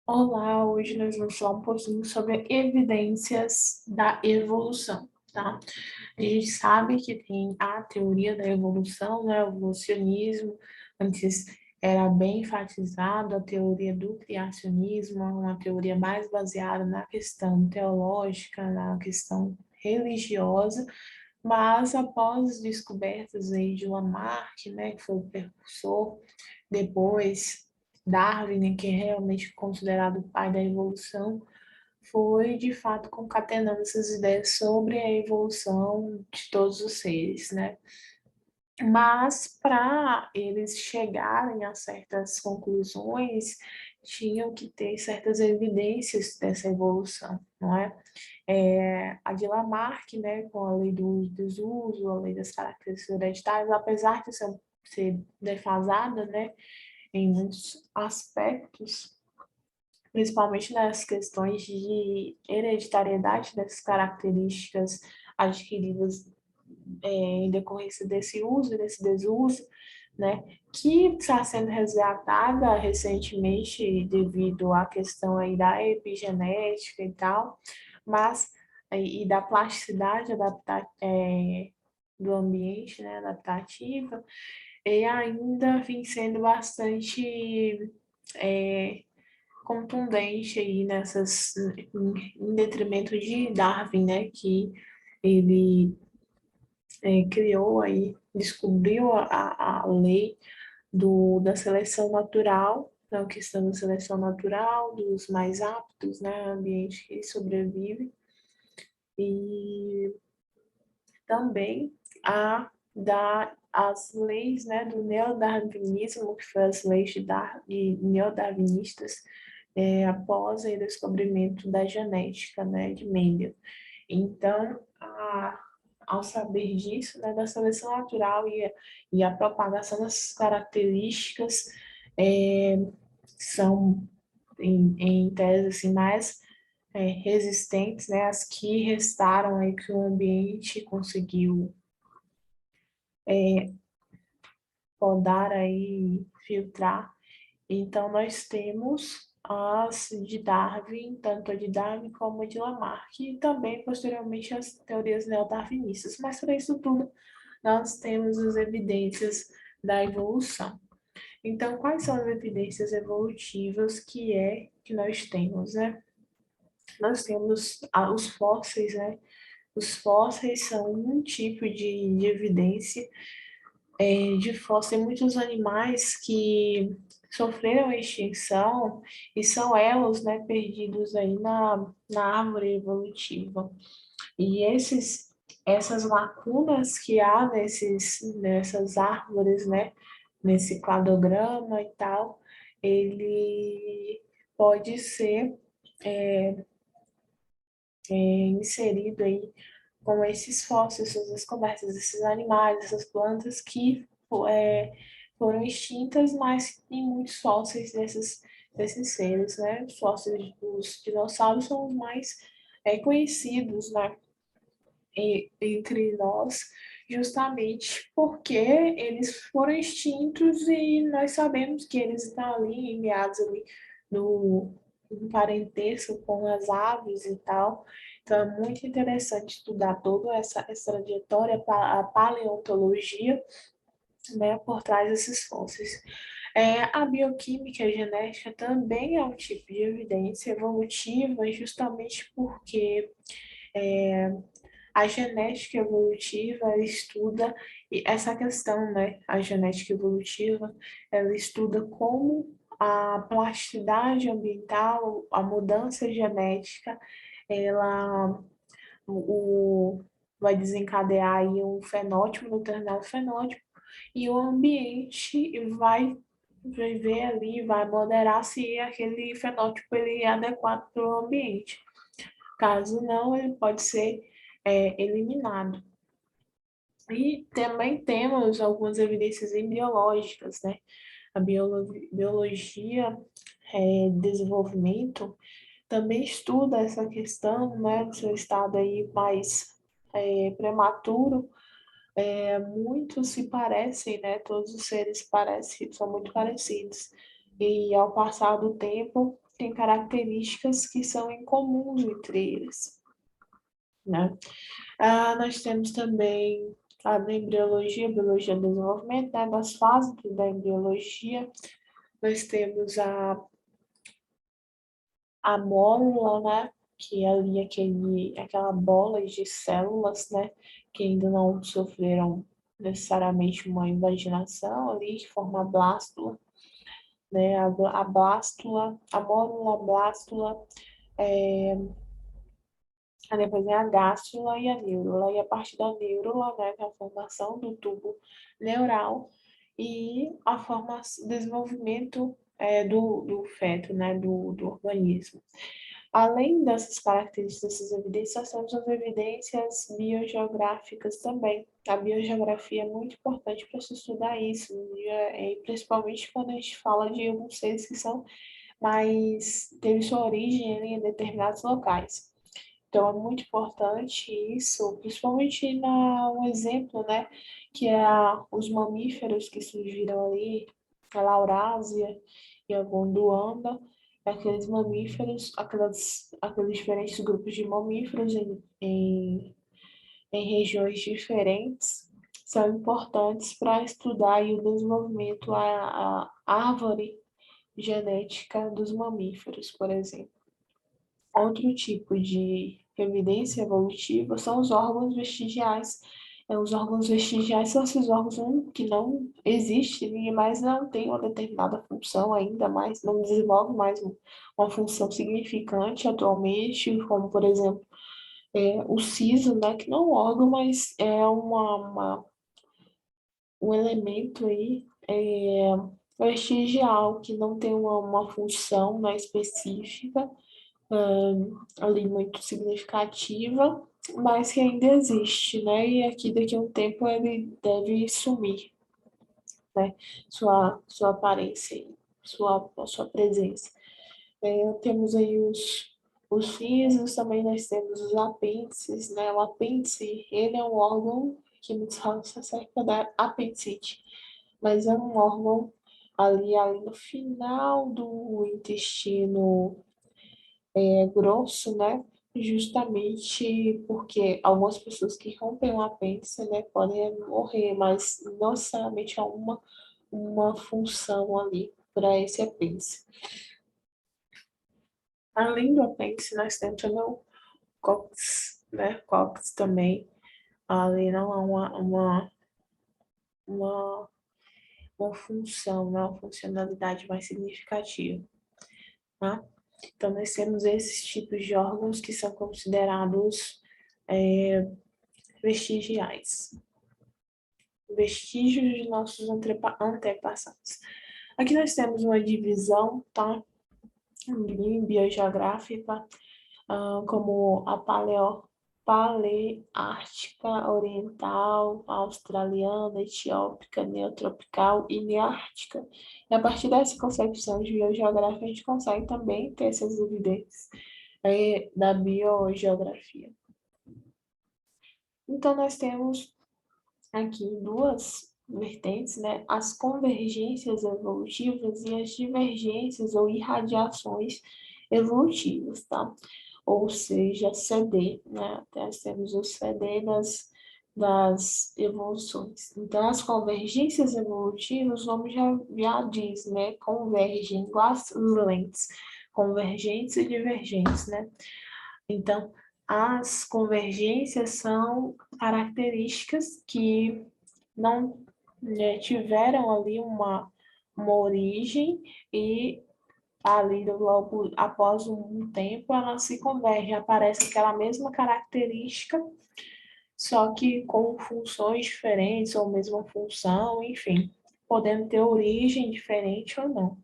Olá, hoje nós vamos falar um pouquinho sobre evidências da evolução, tá? A gente sabe que tem a teoria da evolução, né, o evolucionismo, antes era bem enfatizado a teoria do criacionismo, uma teoria mais baseada na questão teológica, na questão religiosa, mas após as descobertas aí de Lamarck, né, que foi o precursor, depois Darwin, né, que é realmente considerado o pai da evolução, foi de fato concatenando essas ideias sobre a evolução de todos os seres, né? Mas para eles chegarem a certas conclusões, tinham que ter certas evidências dessa evolução, não é? A de Lamarck, né, com a lei do desuso, a lei das características hereditárias, apesar de ser defasada, né, em muitos aspectos, principalmente nas questões de hereditariedade dessas características adquiridas em decorrência desse uso e desse desuso, né, que está sendo resgatada recentemente devido à questão aí da epigenética e tal, mas e da plasticidade do ambiente, né, adaptativa, e ainda vem sendo bastante é, contundente aí em detrimento de Darwin, né, que ele criou aí, descobriu a lei da seleção natural, da questão da seleção natural, dos mais aptos, né, ambiente que sobrevive, e também as leis, né, do neodarwinismo, que foram as leis de neodarwinistas, após o descobrimento da genética, né, de Mendel. Então, ao saber disso, né, da seleção natural e a propagação dessas características, é, são, em tese, assim, mais resistentes, né, as que restaram aí que o ambiente conseguiu podar aí, filtrar. Então, nós temos as de Darwin, tanto a de Darwin como a de Lamarck, e também, posteriormente, as teorias neodarwinistas. Mas, para isso tudo, nós temos as evidências da evolução. Então, quais são as evidências evolutivas que nós temos, né? Nós temos os fósseis, né? Os fósseis são um tipo de evidência de fósseis em muitos animais que sofreram extinção e são elos, né, perdidos aí na árvore evolutiva. E essas lacunas que há nessas árvores, né, nesse cladograma e tal, ele pode ser inserido aí com esses fósseis, essas descobertas desses animais, essas plantas que foram extintas, mas tem muitos fósseis desses seres, né? Os fósseis dos dinossauros são os mais conhecidos, né? Entre nós, justamente porque eles foram extintos e nós sabemos que eles estão ali em meados ali no, no parentesco com as aves e tal. Então é muito interessante estudar toda essa trajetória, a paleontologia, né, por trás desses fósseis. A bioquímica e a genética também é um tipo de evidência evolutiva, justamente porque a genética evolutiva estuda essa questão, né? A genética evolutiva, ela estuda como a plasticidade ambiental, a mudança genética, ela vai desencadear aí um fenótipo, um determinado fenótipo, e o ambiente vai ver ali, vai moderar se aquele fenótipo ele é adequado para o ambiente. Caso não, ele pode ser eliminado. E também temos algumas evidências embriológicas, né? A biologia, desenvolvimento, também estuda essa questão, né, do seu estado aí mais prematuro. Muitos se parecem, né? Todos os seres parecem, são muito parecidos. E ao passar do tempo, tem características que são incomuns entre eles, né? Nós temos também a embriologia, biologia do desenvolvimento, né, das fases da embriologia. Nós temos a mólula, né, que é ali aquela bola de células, né, que ainda não sofreram necessariamente uma invaginação ali, que forma a blástula, né, a blástula, a mólula, a blástula, aí depois vem a gástrula e a neurula, e a partir da neurula, né, que é a formação do tubo neural e a formação, desenvolvimento do feto, né, do organismo. Além dessas características, dessas evidências, nós temos as evidências biogeográficas também. A biogeografia é muito importante para se estudar isso, e principalmente quando a gente fala de alguns seres que são mais, teve sua origem em determinados locais. Então, é muito importante isso, principalmente um exemplo, né, que é os mamíferos que surgiram ali, a Laurásia e a Gondwana, aqueles mamíferos, aqueles diferentes grupos de mamíferos em regiões diferentes, são importantes para estudar aí o desenvolvimento, a árvore genética dos mamíferos, por exemplo. Outro tipo de evidência evolutiva são os órgãos vestigiais. Os órgãos vestigiais são esses órgãos que não existem, mas não têm uma determinada função ainda mais, não desenvolve mais uma função significante atualmente, como, por exemplo, o siso, né, que não é um órgão, mas é um elemento aí vestigial, que não tem uma função, né, específica, ali muito significativa, mas que ainda existe, né? E aqui daqui a um tempo ele deve sumir, né? Sua aparência, sua presença. Temos aí os físios, também nós temos os apêndices, né? O apêndice, ele é um órgão que muitos falam que serve para dar apendicite, mas é um órgão ali no final do intestino grosso, né? Justamente porque algumas pessoas que rompem o apêndice, né, podem morrer, mas não necessariamente há uma função ali para esse apêndice. Além do apêndice, nós temos também o cóccix, né? Cóccix também, ali não há uma, uma função, né? Uma funcionalidade mais significativa, tá? Então, nós temos esses tipos de órgãos que são considerados vestigiais, vestígios de nossos antepassados. Aqui nós temos uma divisão, tá? Biogeográfica, como a paleártica, oriental, australiana, etiópica, neotropical e neártica. E a partir dessa concepção de biogeográfica, a gente consegue também ter essas evidências da biogeografia. Então, nós temos aqui duas vertentes, né? As convergências evolutivas e as divergências ou irradiações evolutivas, tá? Ou seja, CD, né? Nós temos o CD das evoluções. Então, as convergências evolutivas, o nome já diz, né? Convergem, igual as lentes, convergentes e divergentes, né? Então, as convergências são características que não tiveram ali uma origem e ali logo após um tempo ela se converge, aparece aquela mesma característica, só que com funções diferentes ou mesma função, enfim, podendo ter origem diferente ou não.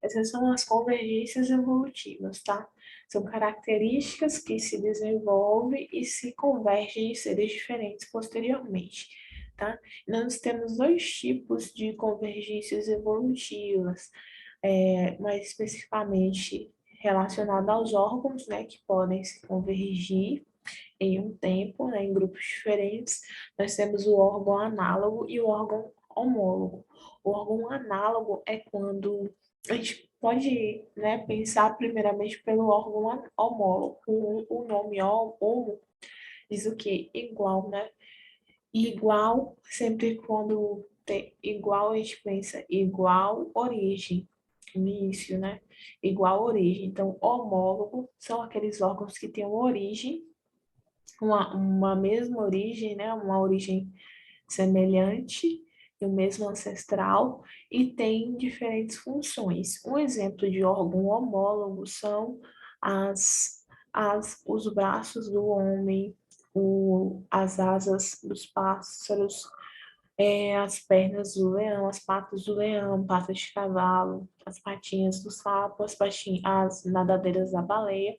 Essas são as convergências evolutivas, tá? São características que se desenvolvem e se convergem em seres diferentes posteriormente, tá? Nós temos dois tipos de convergências evolutivas, mais especificamente relacionado aos órgãos, né, que podem se convergir em um tempo, né, em grupos diferentes. Nós temos o órgão análogo e o órgão homólogo. O órgão análogo é quando a gente pode, né, pensar primeiramente pelo órgão homólogo. O nome homo diz o quê? Igual, né? Igual, sempre quando tem igual, a gente pensa igual origem, início, né? Igual origem. Então, homólogo são aqueles órgãos que têm uma origem, uma mesma origem, né? Uma origem semelhante e o mesmo ancestral e tem diferentes funções. Um exemplo de órgão homólogo são os braços do homem, as asas dos pássaros, as pernas do leão, as patas do leão, patas de cavalo, as patinhas do sapo, as nadadeiras da baleia,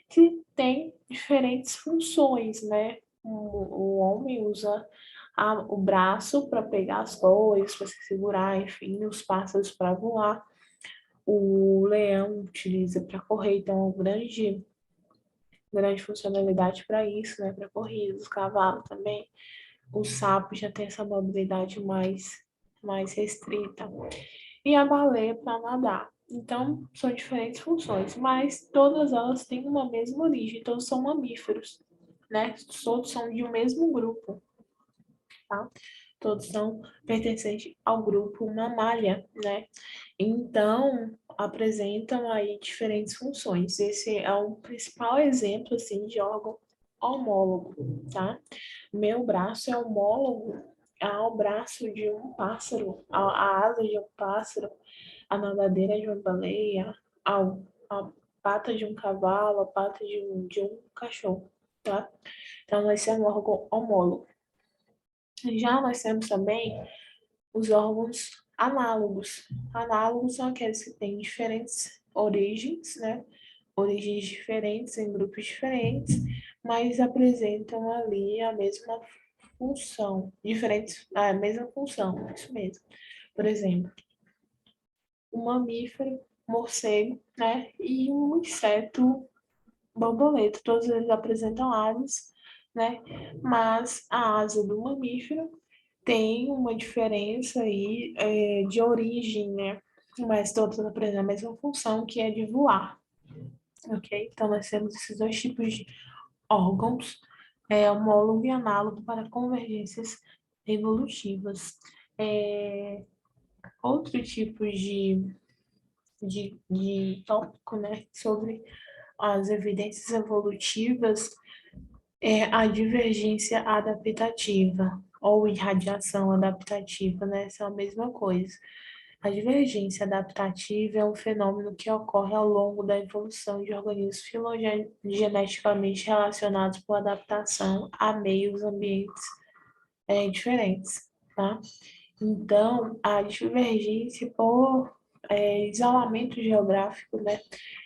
que têm diferentes funções, né? O homem usa o braço para pegar as coisas, para se segurar, enfim, os pássaros para voar. O leão utiliza para correr, então grande funcionalidade para isso, né? Para corrida, os cavalos também. O sapo já tem essa mobilidade mais restrita. E a baleia para nadar. Então, são diferentes funções, mas todas elas têm uma mesma origem, todos são mamíferos, né? Todos são de um mesmo grupo, tá? Todos são pertencentes ao grupo Mammalia, né? Então, apresentam aí diferentes funções. Esse é o principal exemplo, assim, de órgão homólogo, tá? Meu braço é homólogo ao braço de um pássaro, a asa de um pássaro, a nadadeira de uma baleia, a pata de um cavalo, a pata de um cachorro, tá? Então, esse é um órgão homólogo. Já nós temos também os órgãos análogos. Análogos são aqueles que têm diferentes origens, né? Origens diferentes em grupos diferentes, mas apresentam ali a mesma função, diferentes, a mesma função, isso mesmo. Por exemplo, um mamífero, morcego, né? E um inseto borboleta, todos eles apresentam asas, né? Mas a asa do mamífero tem uma diferença aí de origem, né? Mas todos apresentam a mesma função, que é de voar, ok? Então, nós temos esses dois tipos de órgãos, homólogo e análogo para convergências evolutivas. Outro tipo de tópico, né, sobre as evidências evolutivas é a divergência adaptativa ou irradiação adaptativa, né? São a mesma coisa. A divergência adaptativa é um fenômeno que ocorre ao longo da evolução de organismos filogeneticamente relacionados por adaptação a meios ambientes diferentes, tá? Então, a divergência por isolamento geográfico, né?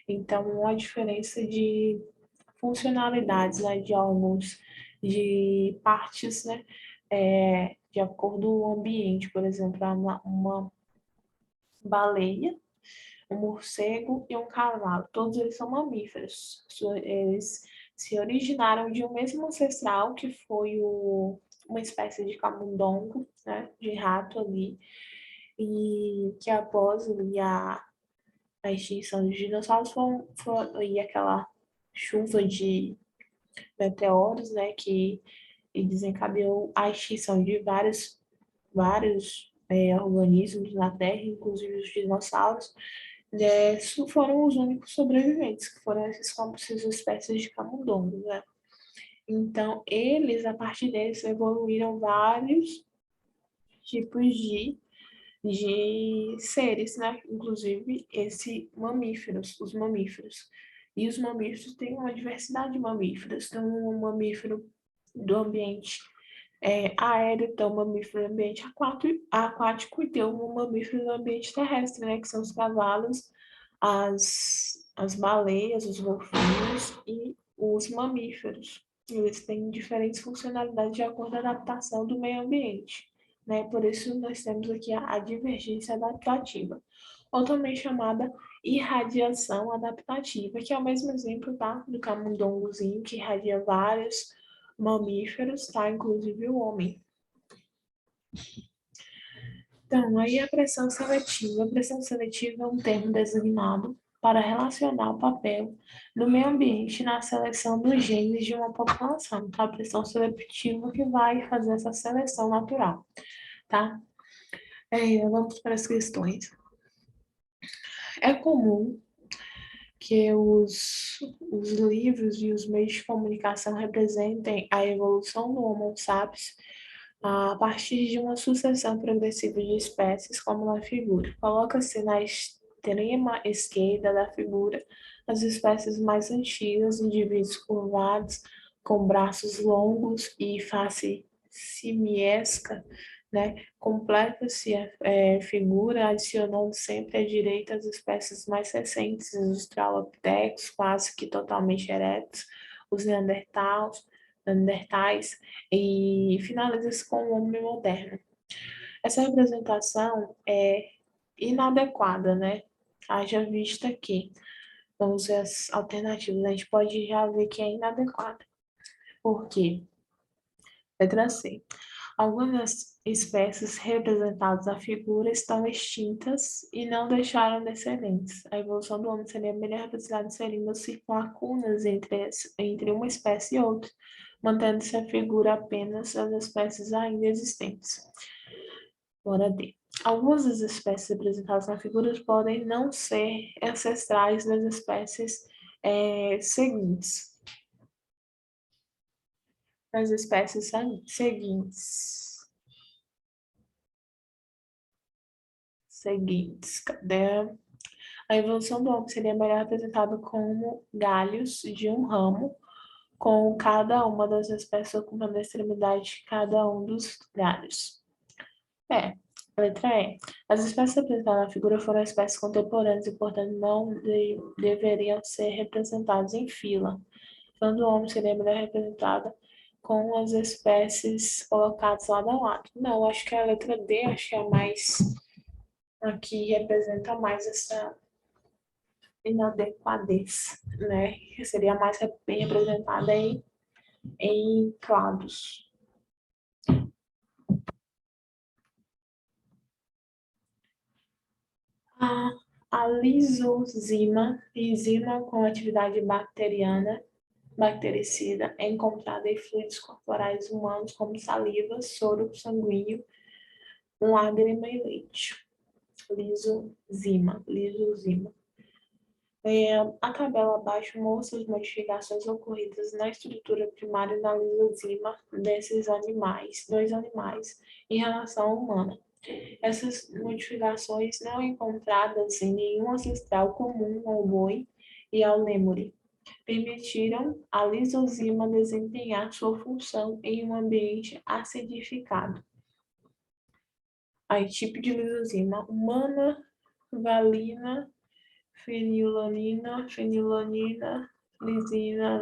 Então, uma diferença de funcionalidades, né, de órgãos, de partes, né, de acordo com o ambiente, por exemplo, uma baleia, um morcego e um cavalo, todos eles são mamíferos, eles se originaram de um mesmo ancestral, que foi uma espécie de camundongo, né, de rato ali, e que após ali, a extinção dos dinossauros e aquela chuva de meteoros, né, que desencadeou a extinção de vários organismos na Terra, inclusive os dinossauros, foram os únicos sobreviventes, que foram essas espécies de camundongos, né? Então, a partir deles, evoluíram vários tipos de seres, né? Inclusive os mamíferos. E os mamíferos têm uma diversidade de mamíferos. Tem um mamífero do ambiente aéreo, tem um mamífero do ambiente aquático e tem um mamífero do ambiente terrestre, né? Que são os cavalos, as baleias, os golfinhos e os mamíferos. Eles têm diferentes funcionalidades de acordo com a adaptação do meio ambiente, né? Por isso nós temos aqui a divergência adaptativa, ou também chamada irradiação adaptativa, que é o mesmo exemplo, tá? Do camundongozinho, que irradia vários mamíferos, tá? Inclusive o homem. Então, aí a pressão seletiva. A pressão seletiva é um termo designado para relacionar o papel do meio ambiente na seleção dos genes de uma população. Então, a pressão seletiva que vai fazer essa seleção natural, tá? Vamos para as questões. É comum que os livros e os meios de comunicação representem a evolução do Homo sapiens a partir de uma sucessão progressiva de espécies, como na figura. Coloca-se na extrema esquerda da figura as espécies mais antigas, indivíduos curvados, com braços longos e face simiesca, né? Completa-se a figura, adicionando sempre à direita as espécies mais recentes, os Australopithecus, quase que totalmente eretos, os Neandertais, e finaliza-se com o homem moderno. Essa representação é inadequada, né? Haja vista que, vamos ver as alternativas, a gente pode já ver que é inadequada. Por quê? Letra C. Algumas espécies representadas na figura estão extintas e não deixaram descendentes. A evolução do homem seria melhor representada inserindo-se lacunas entre uma espécie e outra, mantendo-se a figura apenas as espécies ainda existentes. Bora D. Algumas das espécies representadas na figura podem não ser ancestrais das espécies seguintes. Das espécies seguintes. Cadê? A evolução do homem seria melhor representada como galhos de um ramo, com cada uma das espécies ocupando a extremidade de cada um dos galhos. Letra E. As espécies representadas na figura foram espécies contemporâneas e, portanto, não deveriam ser representadas em fila. Quando o homem seria melhor representada com as espécies colocadas lado a lado. Não, acho que a letra D, acho que é a mais, aqui representa mais essa inadequadez, né? Que seria mais bem representada em clados. A lisozima, enzima com atividade bactericida, é encontrada em fluidos corporais humanos como saliva, soro sanguíneo, lágrima e leite. Lisozima. A tabela abaixo mostra as modificações ocorridas na estrutura primária da lisozima desses animais, dois animais, em relação à humana. Essas modificações não encontradas em nenhum ancestral comum ao boi e ao lêmure permitiram à lisozima desempenhar sua função em um ambiente acidificado. Aí, tipo de lisozima: humana, valina, fenilanina, lisina,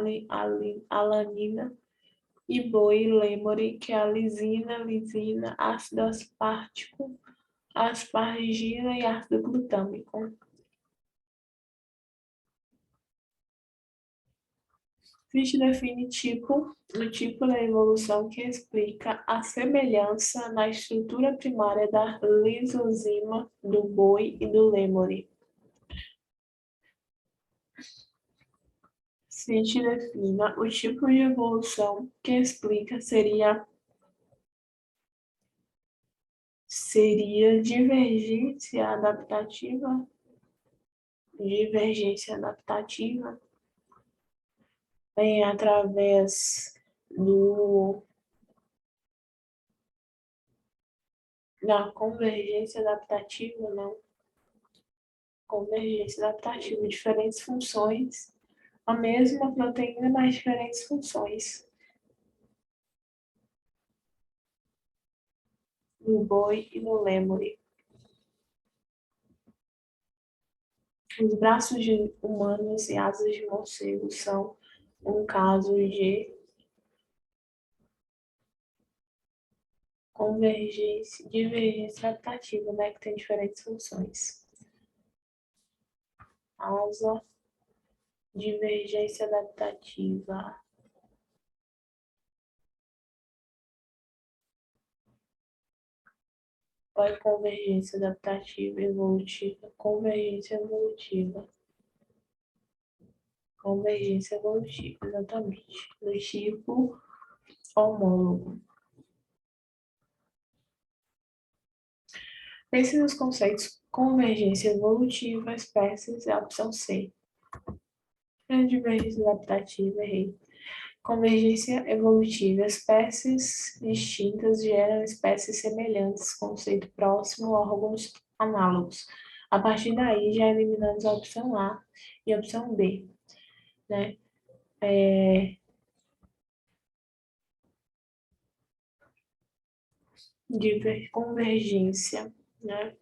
alanina, e boi, lêmure, que é a lisina, ácido aspartico, aspargina e ácido glutâmico. Fichte define o tipo da evolução que explica a semelhança na estrutura primária da lisozima do boi e do lêmure. Fichte defina o tipo de evolução que explica seria divergência adaptativa. Divergência adaptativa vem através da convergência adaptativa, não. Convergência adaptativa, diferentes funções, a mesma proteína, mas diferentes funções. No boi e no lêmure. Os braços de humanos e asas de morcego são um caso de divergência adaptativa, né, que tem diferentes funções. Asa, divergência adaptativa. Ou convergência adaptativa evolutiva? Convergência evolutiva. Convergência evolutiva, exatamente. Do tipo homólogo. Pense nos conceitos convergência evolutiva, espécies, é a opção C. Divergência adaptativa, errei. Convergência evolutiva, espécies distintas geram espécies semelhantes, conceito próximo, órgãos análogos. A partir daí, já eliminamos a opção A e a opção B, né? Convergência, né?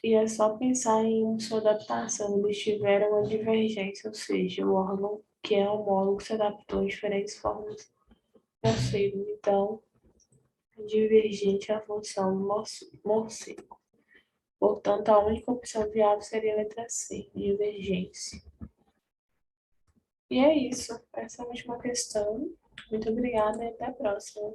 E é só pensar em sua adaptação, eles tiveram uma divergência, ou seja, o órgão que é homólogo se adaptou a diferentes formas morcego. Então, divergente é a função morcego. Portanto, a única opção viável seria a letra C, divergência. E é isso. Essa é a última questão. Muito obrigada e até a próxima.